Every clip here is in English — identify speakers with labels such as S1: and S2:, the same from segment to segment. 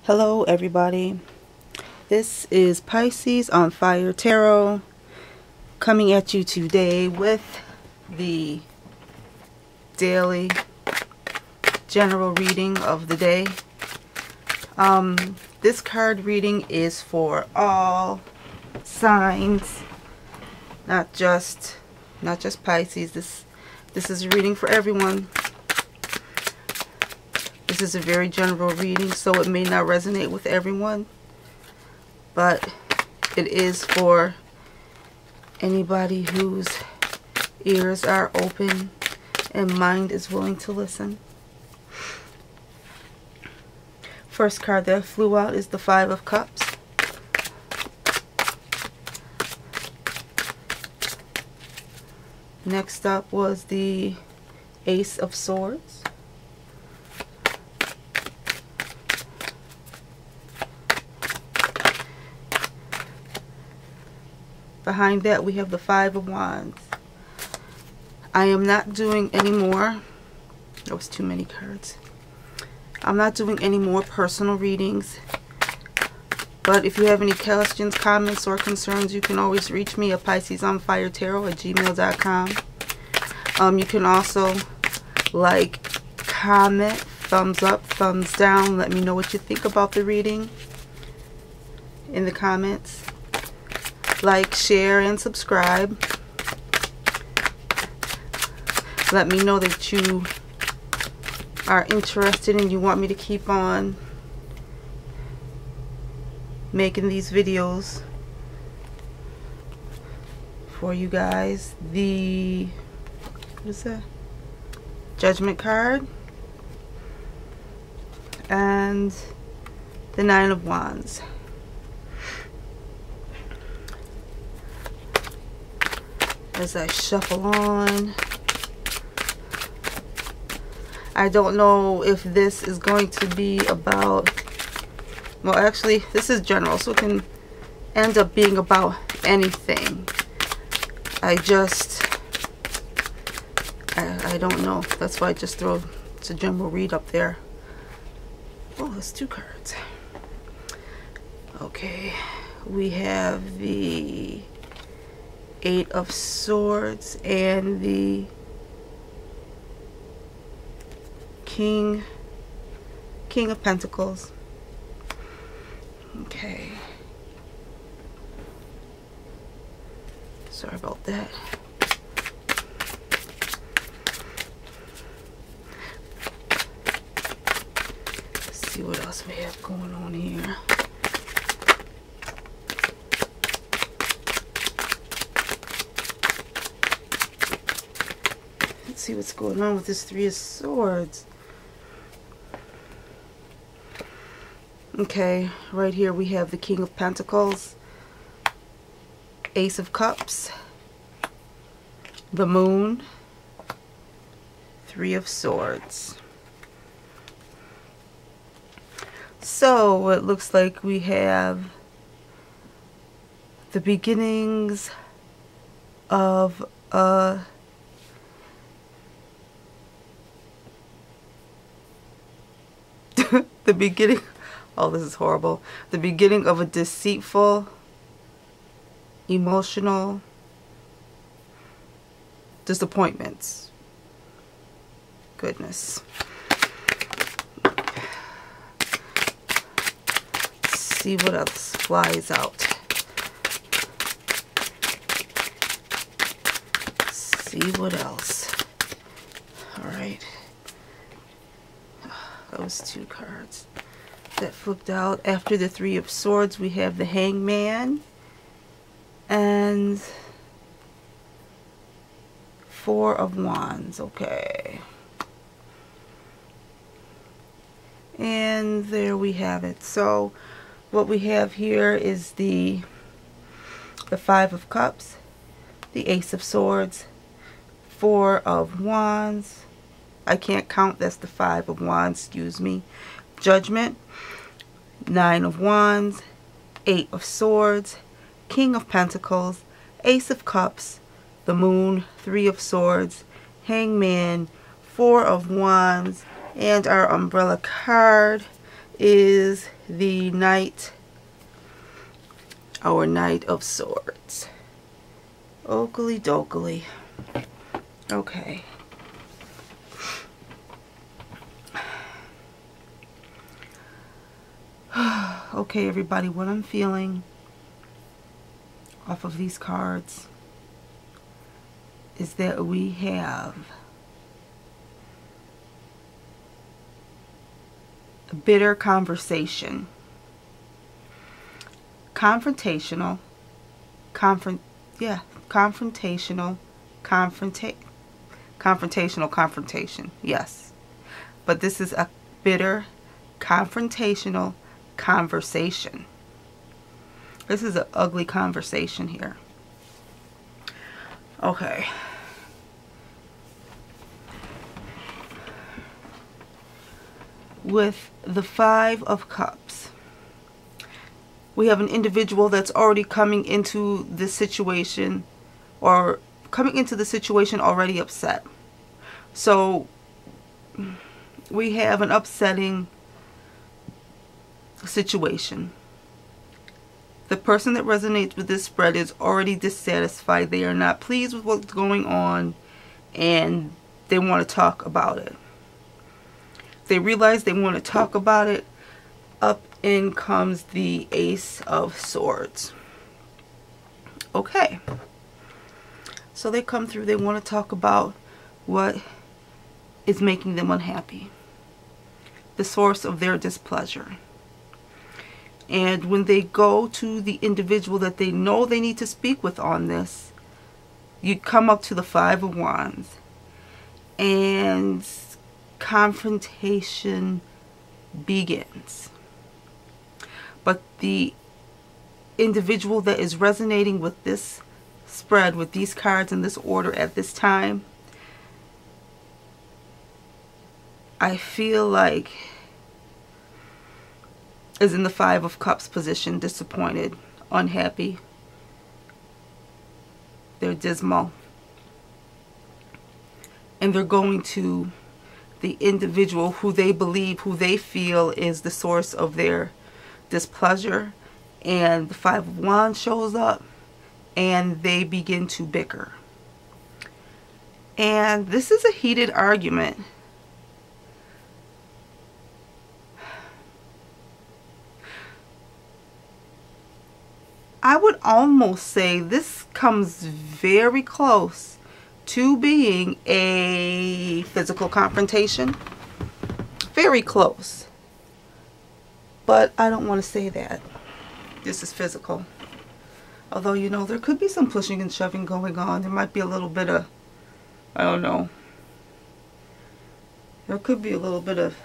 S1: Hello everybody, this is Pisces on Fire Tarot coming at you today with the daily general reading of the day. This card reading is for all signs, not just Pisces. This is a reading for everyone. This is a very general reading, so it may not resonate with everyone, but it is for anybody whose ears are open and mind is willing to listen. First card that flew out is the Five of Cups. Next up was the Ace of Swords. Behind that we have the Five of Wands. I am not doing any more. That was too many cards. I'm not doing any more personal readings. But if you have any questions, comments, or concerns, you can always reach me at PiscesOnFireTarot@gmail.com. You can also like, comment, thumbs up, thumbs down. Let me know what you think about the reading in the comments. Like, share, and subscribe. Let me know that you are interested and you want me to keep on making these videos for you guys. The, what is that? Judgment card. And the Nine of Wands. As I shuffle on, I don't know if this is going to be about, well, actually this is general, so it can end up being about anything. I don't know. That's why I just throw it's a general read up there. Oh, there's two cards. Okay, we have the Eight of Swords and the King of Pentacles. Okay. Sorry about that. Let's see what else we have going on here. See what's going on with this Three of Swords. Okay, right here we have the King of Pentacles, Ace of Cups, the Moon, Three of Swords. So it looks like we have the beginnings of a the beginning, oh, this is horrible. The beginning of a deceitful, emotional disappointments. Goodness. Let's see what else flies out. Let's see what else. All right. Those two cards that flipped out. After the Three of Swords we have the Hangman and Four of Wands. Okay, and there we have it. So what we have here is the Five of Cups, the Ace of Swords, Four of Wands. I can't count, that's the Five of Wands, excuse me. Judgment, Nine of Wands, Eight of Swords, King of Pentacles, Ace of Cups, the Moon, Three of Swords, Hangman, Four of Wands, and our umbrella card is the Knight, our Knight of Swords. Oakley dokley. Okay. Okay, everybody, what I'm feeling off of these cards is that we have a bitter conversation. Confrontational. Confrontation. Yes. But this is a bitter, confrontational conversation. This is an ugly conversation here. Okay. With the Five of Cups, we have an individual that's already coming into this situation, or coming into the situation already upset. So we have an upsetting situation. The person that resonates with this spread is already dissatisfied. They are not pleased with what's going on, and they want to talk about it. They realize they want to talk about it. Up in comes the Ace of Swords. Okay. So they come through. They want to talk about what is making them unhappy. The source of their displeasure. And when they go to the individual that they know they need to speak with on this, you come up to the Five of Wands. And confrontation begins. But the individual that is resonating with this spread, with these cards in this order at this time, I feel like is in the Five of Cups position, disappointed, unhappy. They're dismal. And they're going to the individual who they believe, who they feel is the source of their displeasure. And the Five of Wands shows up, and they begin to bicker. And this is a heated argument. I would almost say this comes very close to being a physical confrontation. Very close. But I don't want to say that this is physical. Although, you know, there could be some pushing and shoving going on. There might be a little bit of, I don't know. There could be a little bit of,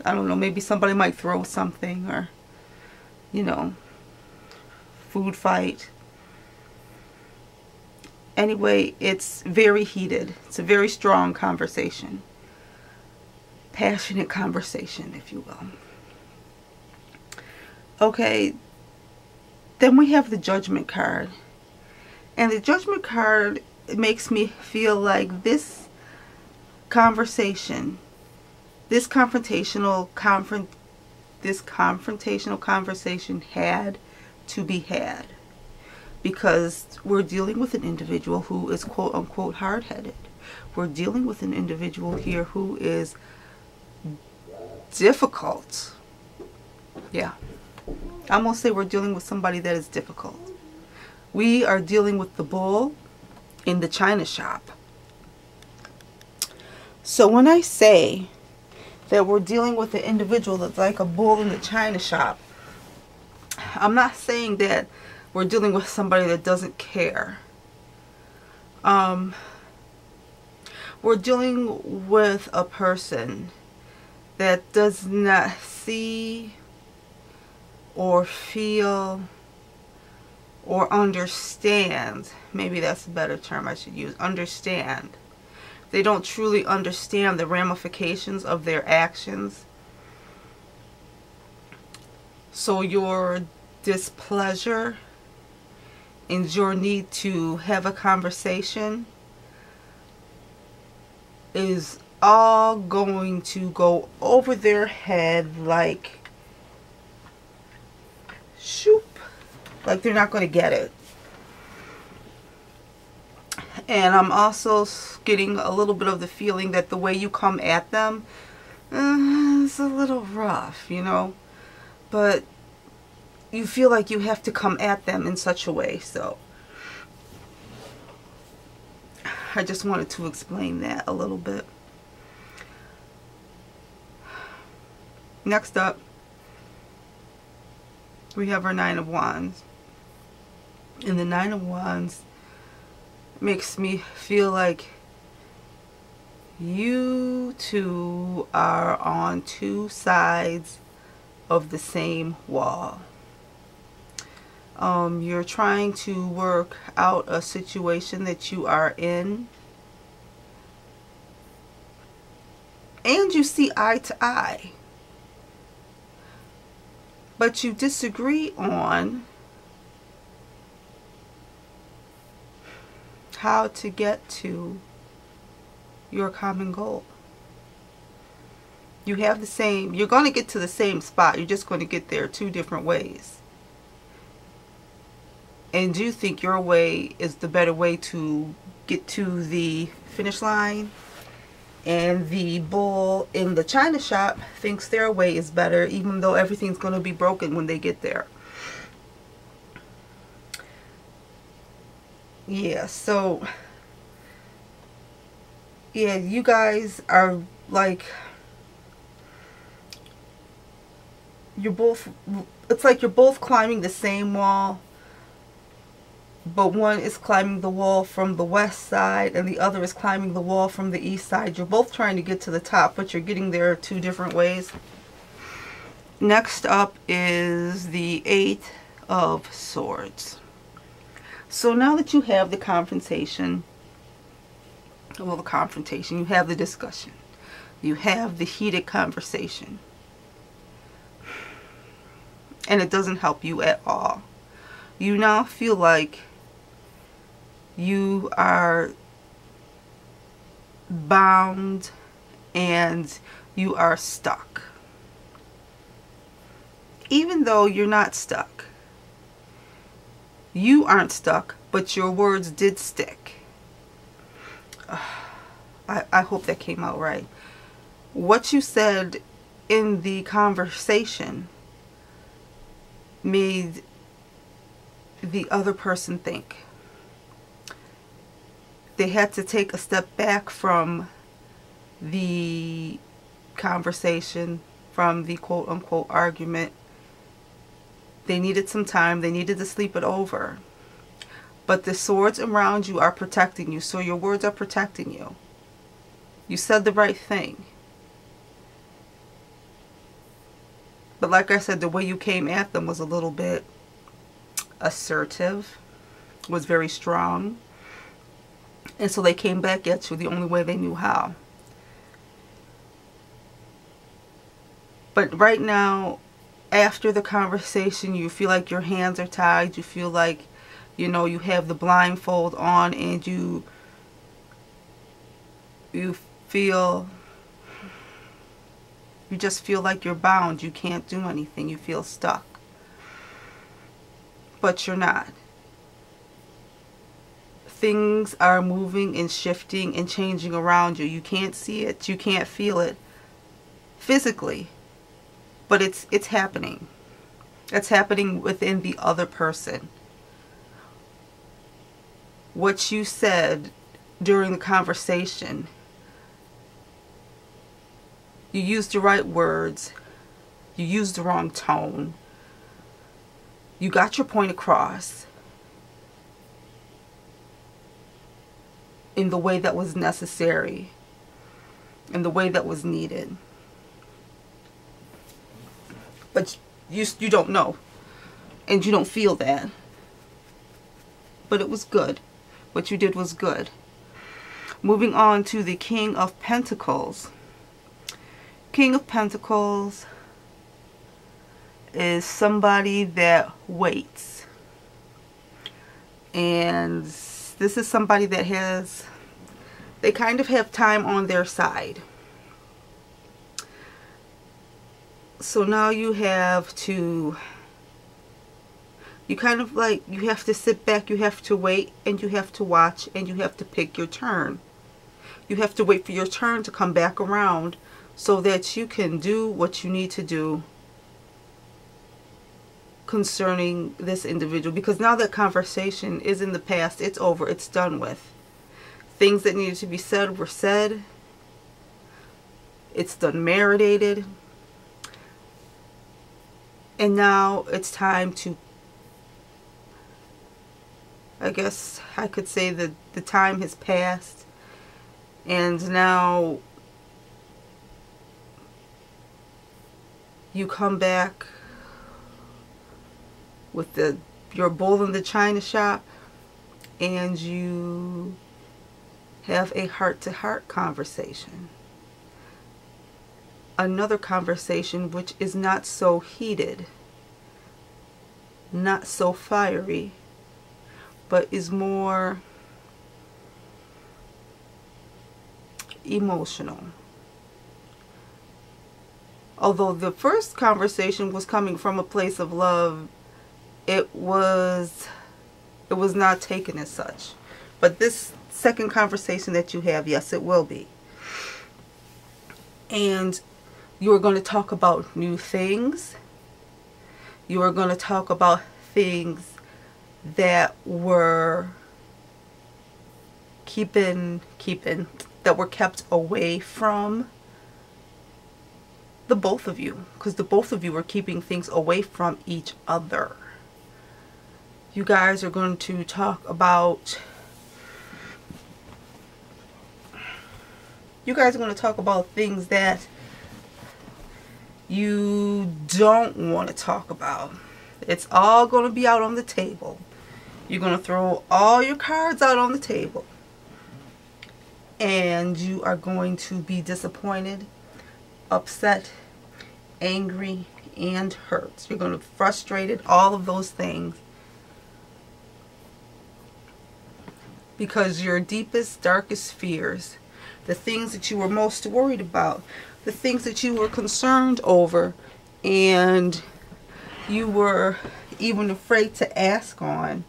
S1: I don't know, maybe somebody might throw something, or, you know, food fight. Anyway, it's very heated. It's a very strong conversation. Passionate conversation, if you will. Okay, then we have the Judgment card. And the Judgment card makes me feel like this conversation, this confrontational conversation had to be had, because we're dealing with an individual who is quote unquote hard-headed. We're dealing with an individual here who is difficult. Yeah, I'm gonna say we're dealing with somebody that is difficult. We are dealing with the bull in the china shop. So when I say that we're dealing with an individual that's like a bull in the china shop, I'm not saying that we're dealing with somebody that doesn't care. We're dealing with a person that does not see or feel or understand. Maybe that's a better term I should use. Understand. They don't truly understand the ramifications of their actions. So your displeasure and your need to have a conversation is all going to go over their head like shoop, like they're not going to get it. And I'm also getting a little bit of the feeling that the way you come at them is a little rough, you know, but you feel like you have to come at them in such a way. So I just wanted to explain that a little bit. Next up, we have our Nine of Wands. And the Nine of Wands makes me feel like you two are on two sides of the same wall. You're trying to work out a situation that you are in, and you see eye to eye, but you disagree on how to get to your common goal. You have the same, you're going to get to the same spot, you're just going to get there two different ways. And you think your way is the better way to get to the finish line, and the bull in the china shop thinks their way is better, even though everything's going to be broken when they get there. Yeah, so yeah, you guys are like, you're both, it's like you're both climbing the same wall, but one is climbing the wall from the west side and the other is climbing the wall from the east side. You're both trying to get to the top, but you're getting there two different ways. Next up is the Eight of Swords. So now that you have the confrontation, well, the confrontation, you have the discussion, you have the heated conversation, and it doesn't help you at all. You now feel like you are bound and you are stuck, even though you're not stuck. You aren't stuck, but your words did stick. I hope that came out right. What you said in the conversation made the other person think. They had to take a step back from the conversation, from the quote-unquote argument. They needed some time. They needed to sleep it over. But the swords around you are protecting you, so your words are protecting you. You said the right thing. But like I said, the way you came at them was a little bit assertive, was very strong. And so they came back at you the only way they knew how. But right now, after the conversation, you feel like your hands are tied. You feel like, you know, you have the blindfold on, and you just feel like you're bound. You can't do anything. You feel stuck. But you're not. Things are moving and shifting and changing around you. You can't see it. You can't feel it physically. But it's happening. It's happening within the other person. What you said during the conversation, you used the right words. You used the wrong tone. You got your point across in the way that was necessary, in the way that was needed. But you don't know, and you don't feel that. But it was good. What you did was good. Moving on to the King of Pentacles. King of Pentacles is somebody that waits. And this is somebody that has, they kind of have time on their side. So now you have to You kind of like, you have to sit back, you have to wait, and you have to watch, and you have to pick your turn. You have to wait for your turn to come back around so that you can do what you need to do concerning this individual. Because now that conversation is in the past, it's over, it's done with. Things that needed to be said were said. It's done marinated. And now it's time to, I guess I could say that the time has passed, and now you come back with your bull in the china shop, and you have a heart-to-heart conversation. Another conversation which is not so heated, not so fiery, but is more emotional. Although the first conversation was coming from a place of love, it was not taken as such. But this second conversation that you have, yes, it will be. And you are going to talk about new things. You are going to talk about things that were that were kept away from the both of you, because the both of you were keeping things away from each other. You guys are going to talk about things that you don't want to talk about. It's all going to be out on the table. You're going to throw all your cards out on the table. And you are going to be disappointed, upset, angry, and hurt. You're going to be frustrated, all of those things. Because your deepest, darkest fears, the things that you were most worried about, the things that you were concerned over, and you were even afraid to ask on,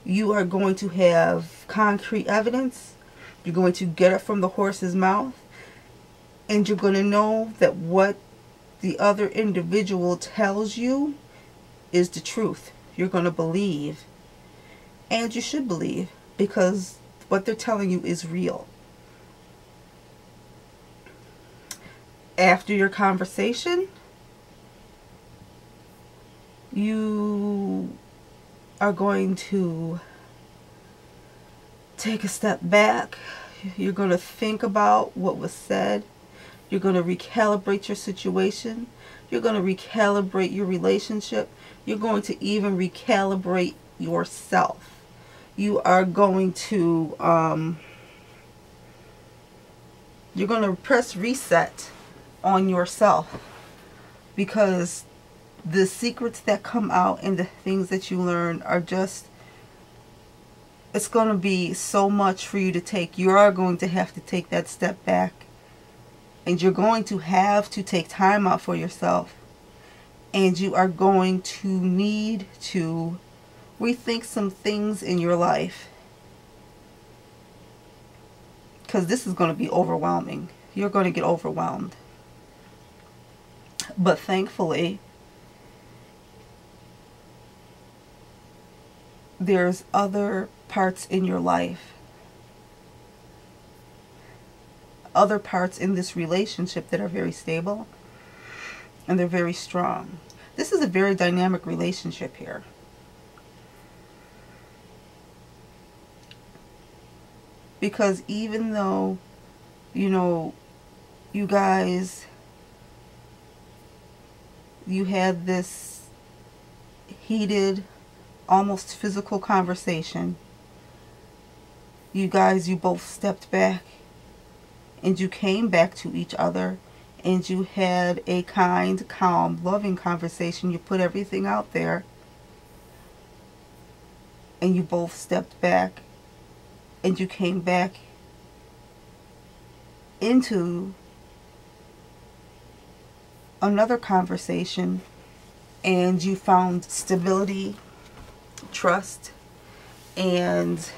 S1: you are going to have concrete evidence. You're going to get it from the horse's mouth, and you're going to know that what the other individual tells you is the truth. You're going to believe, and you should believe, because what they're telling you is real. After your conversation, you are going to take a step back. You're going to think about what was said. You're going to recalibrate your situation. You're going to recalibrate your relationship. You're going to even recalibrate yourself. You are going to you're going to press reset on yourself, because the secrets that come out and the things that you learn are just, it's going to be so much for you to take. You are going to have to take that step back, and you're going to have to take time out for yourself, and you are going to need to rethink some things in your life, because this is going to be overwhelming. You're going to get overwhelmed. But thankfully, there's other parts in your life, other parts in this relationship that are very stable, and they're very strong. This is a very dynamic relationship here. Because even though, you know, you guys, you had this heated, almost physical conversation, you both stepped back, and you came back to each other, and you had a kind, calm, loving conversation. You put everything out there, and you both stepped back, and you came back into another conversation and you found stability, trust, and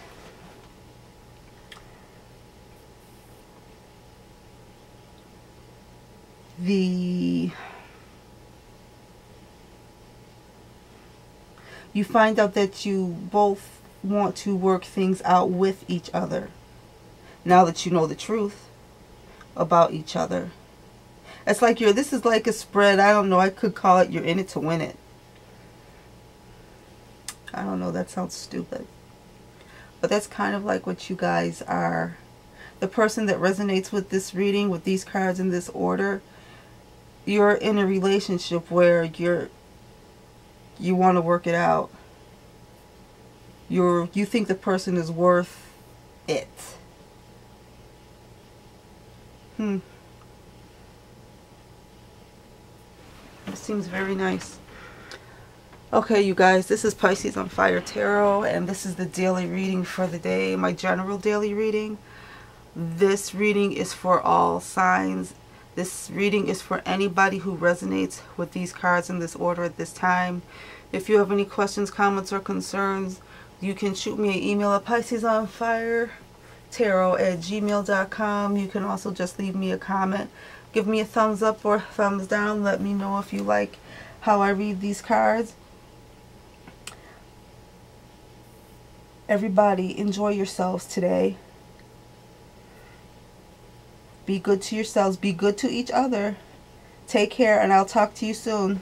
S1: you find out that you both want to work things out with each other now that you know the truth about each other. It's like this is like a spread. I don't know, I could call it you're in it to win it. I don't know, that sounds stupid, but that's kind of like what you guys are. The person that resonates with this reading, with these cards in this order, you're in a relationship where you want to work it out. You think the person is worth it. It seems very nice. Okay, you guys, this is Pisces on Fire Tarot, and this is the daily reading for the day, my general daily reading. This reading is for all signs. This reading is for anybody who resonates with these cards in this order at this time. If you have any questions, comments, or concerns, you can shoot me an email at piscesonfiretarot@gmail.com. You can also just leave me a comment. Give me a thumbs up or thumbs down. Let me know if you like how I read these cards. Everybody, enjoy yourselves today. Be good to yourselves. Be good to each other. Take care, and I'll talk to you soon.